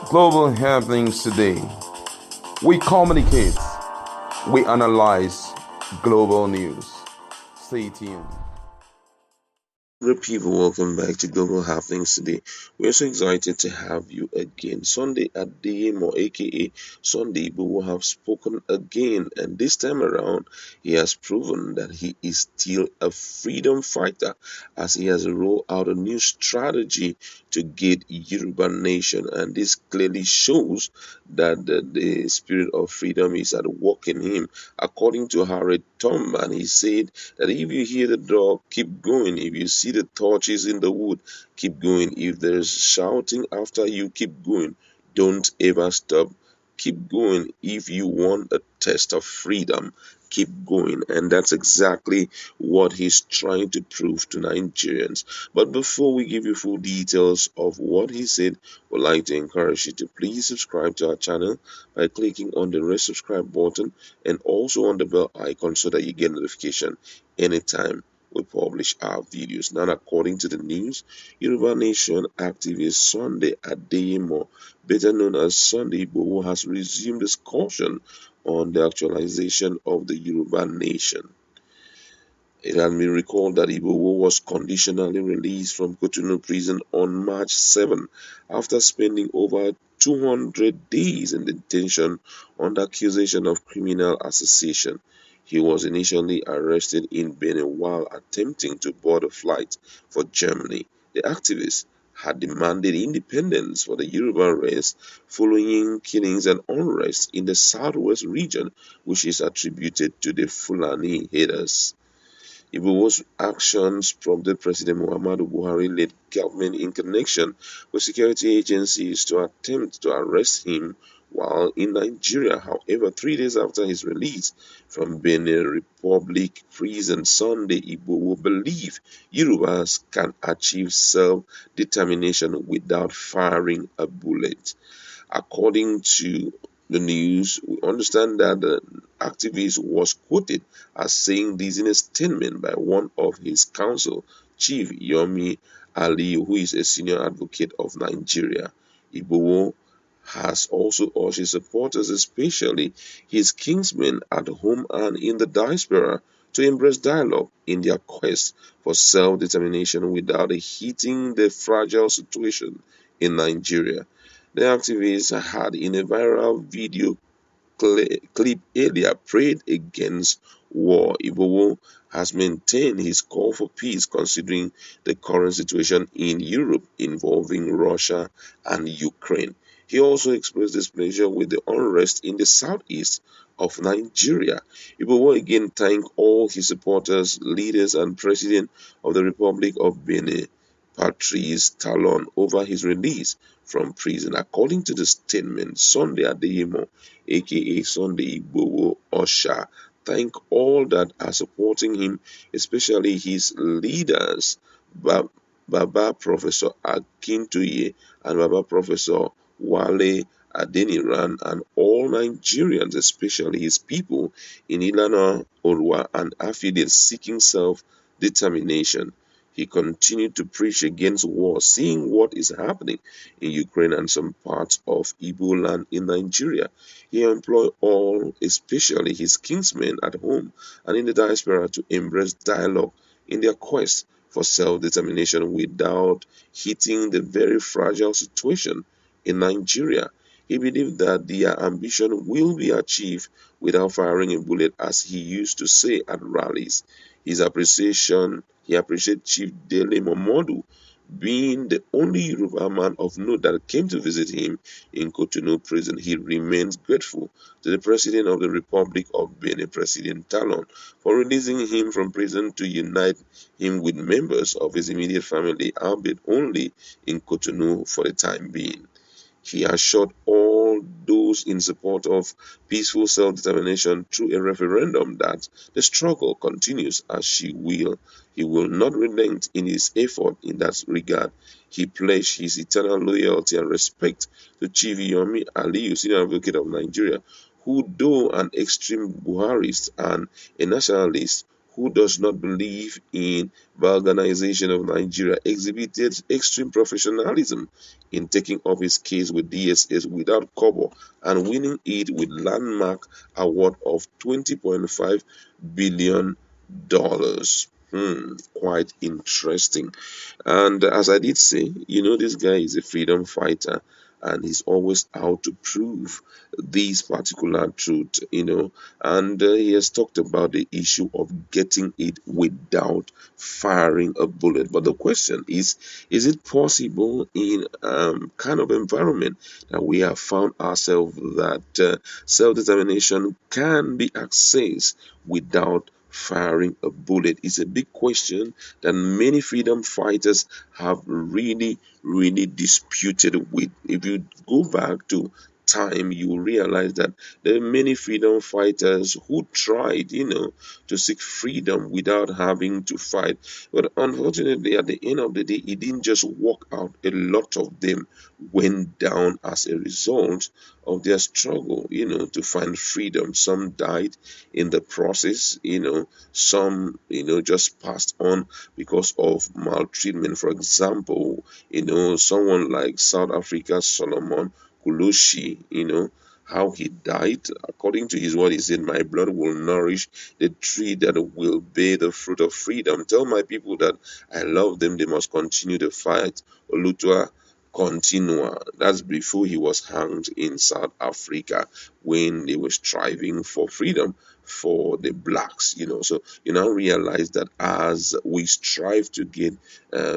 Global happenings today. We communicate, we analyze global news. Stay tuned. Good people, welcome back to Global Happenings today. We're so excited to have you again. Sunday at DM aka Sunday, but will have spoken again, and this time around, he has proven that he is still a freedom fighter as he has rolled out a new strategy to get Yoruba nation, and this clearly shows that the spirit of freedom is at work in him. According to Harriet Tubman, he said that if you hear the dog, keep going. If you see the torches in the wood, keep going. If there's shouting after you, keep going. Don't ever stop. Keep going. If you want a test of freedom, keep going. And that's exactly what he's trying to prove to Nigerians. But before we give you full details of what he said, we'd like to encourage you to please subscribe to our channel by clicking on the red subscribe button and also on the bell icon so that you get notification anytime we publish our videos. Now, according to the news, Yoruba Nation activist Sunday Adeyemo, better known as Sunday Igboho, has resumed discussion on the actualization of the Yoruba Nation. It has been recalled that Igboho was conditionally released from Cotonou prison on March 7 after spending over 200 days in detention under accusation of criminal association. He was initially arrested in Benin while attempting to board a flight for Germany. The activist had demanded independence for the Yoruba race following killings and unrest in the southwest region, which is attributed to the Fulani haters. Igboho's actions prompted President Muhammadu Buhari-led government in connection with security agencies to attempt to arrest him while in Nigeria. However, 3 days after his release from Benin Republic prison Sunday, Igboho believed Yorubas can achieve self-determination without firing a bullet. According to the news, we understand that the activist was quoted as saying this in a statement by one of his counsel, Chief Yomi Ali, who is a senior advocate of Nigeria. Igboho has also urged his supporters, especially his kinsmen at home and in the diaspora, to embrace dialogue in their quest for self-determination without hitting the fragile situation in Nigeria. The activists had, in a viral video clip earlier, prayed against war. Igboho has maintained his call for peace considering the current situation in Europe involving Russia and Ukraine. He also expressed displeasure with the unrest in the southeast of Nigeria. Igboho again thanked all his supporters, leaders, and President of the Republic of Benin, Patrice Talon, over his release from prison. According to the statement, Sunday Adeyemo, aka Sunday Igboho Osha, thank all that are supporting him, especially his leaders, Baba Professor Akintoye and Baba Professor Wale Adeniran, and all Nigerians, especially his people in Ilana, Orwa, and affiliates seeking self-determination. He continued to preach against war, seeing what is happening in Ukraine and some parts of Igbo land in Nigeria. He employed all, especially his kinsmen at home and in the diaspora, to embrace dialogue in their quest for self-determination without hitting the very fragile situation in Nigeria. He believed that their ambition will be achieved without firing a bullet, as he used to say at rallies. He appreciated Chief Dele Momodu, being the only Yoruba man of note that came to visit him in Cotonou prison. He remains grateful to the President of the Republic of Benin, President Talon, for releasing him from prison to unite him with members of his immediate family, albeit only in Cotonou for the time being. He assured all those in support of peaceful self-determination through a referendum that the struggle continues as he will not relent in his effort in that regard. He pledged his eternal loyalty and respect to Chief Yomi Ali, senior advocate of Nigeria, who, though an extreme Buharist and a nationalist, who does not believe in Balkanization of Nigeria, exhibited extreme professionalism in taking up his case with DSS without cover and winning it with landmark award of $20.5 billion. Quite interesting. And as I did say, this guy is a freedom fighter and he's always out to prove this particular truth, and he has talked about the issue of getting it without firing a bullet. But the question is it possible in kind of environment that we have found ourselves that self-determination can be accessed without firing a bullet? It's a big question that many freedom fighters have really disputed with. If you go back to time, you will realize that there are many freedom fighters who tried, to seek freedom without having to fight. But unfortunately, at the end of the day, it didn't just work out. A lot of them went down as a result of their struggle, to find freedom. Some died in the process, some, just passed on because of maltreatment. For example, someone like South Africa's Solomon Kulushi, how he died. According to his word, he said, "My blood will nourish the tree that will bear the fruit of freedom. Tell my people that I love them, they must continue to fight." Olutua Continua. That's before he was hanged in South Africa when they were striving for freedom for the blacks, So you now realize that as we strive to get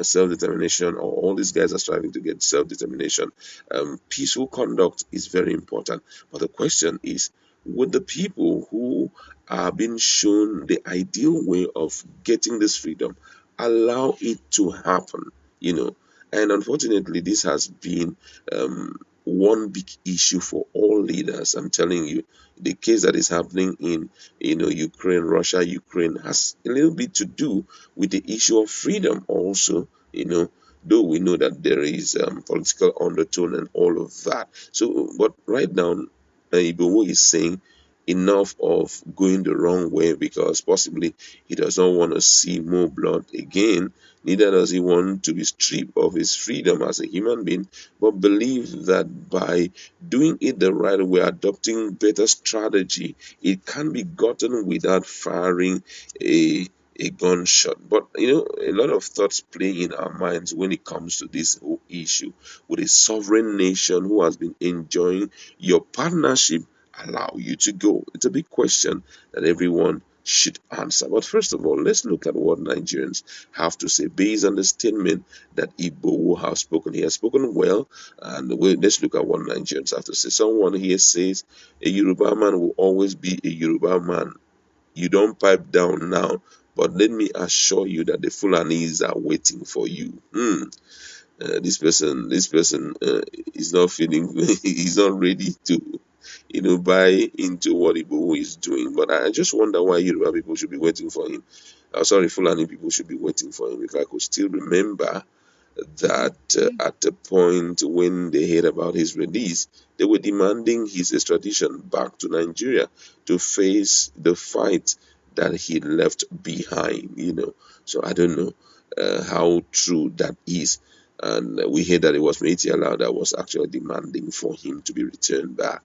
self-determination, or all these guys are striving to get self-determination, peaceful conduct is very important. But the question is, would the people who are being shown the ideal way of getting this freedom allow it to happen? And unfortunately, this has been one big issue for all leaders. I'm telling you, the case that is happening in Ukraine, Russia, Ukraine has a little bit to do with the issue of freedom also. Though we know that there is political undertone and all of that. So, but right now, Igboho is saying enough of going the wrong way, because possibly he does not want to see more blood again. Neither does he want to be stripped of his freedom as a human being, but believe that by doing it the right way, adopting better strategy, it can be gotten without firing a gunshot. But a lot of thoughts play in our minds when it comes to this whole issue. With a sovereign nation who has been enjoying your partnership allow you to go? It's a big question that everyone should answer. But first of all, let's look at what Nigerians have to say based on the statement that Igboho has spoken. He has spoken well, and let's look at what Nigerians have to say. Someone here says, "A Yoruba man will always be a Yoruba man. You don't pipe down now, but let me assure you that the Fulanis are waiting for you." This person is not feeling, he's not ready to, buy into what Igboho is doing. But I just wonder why Yoruba people should be waiting for him. Sorry, Fulani people should be waiting for him. If I could still remember that at the point when they heard about his release, they were demanding his extradition back to Nigeria to face the fight that he left behind, So I don't know how true that is. And we heard that it was Metiala that was actually demanding for him to be returned back.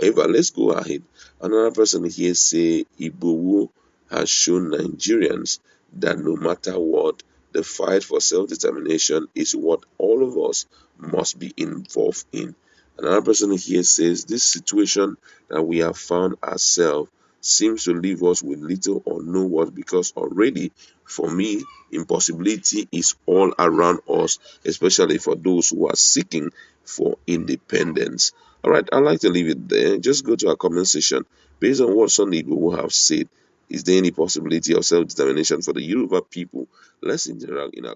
However, let's go ahead. Another person here say Igboho has shown Nigerians that no matter what, the fight for self-determination is what all of us must be involved in. Another person here says this situation that we have found ourselves seems to leave us with little or no words, because already, for me, impossibility is all around us, especially for those who are seeking for independence. All right, I'd like to leave it there. Just go to our comment section. Based on what Sunday will have said, is there any possibility of self-determination for the Yoruba people? Let's interact in our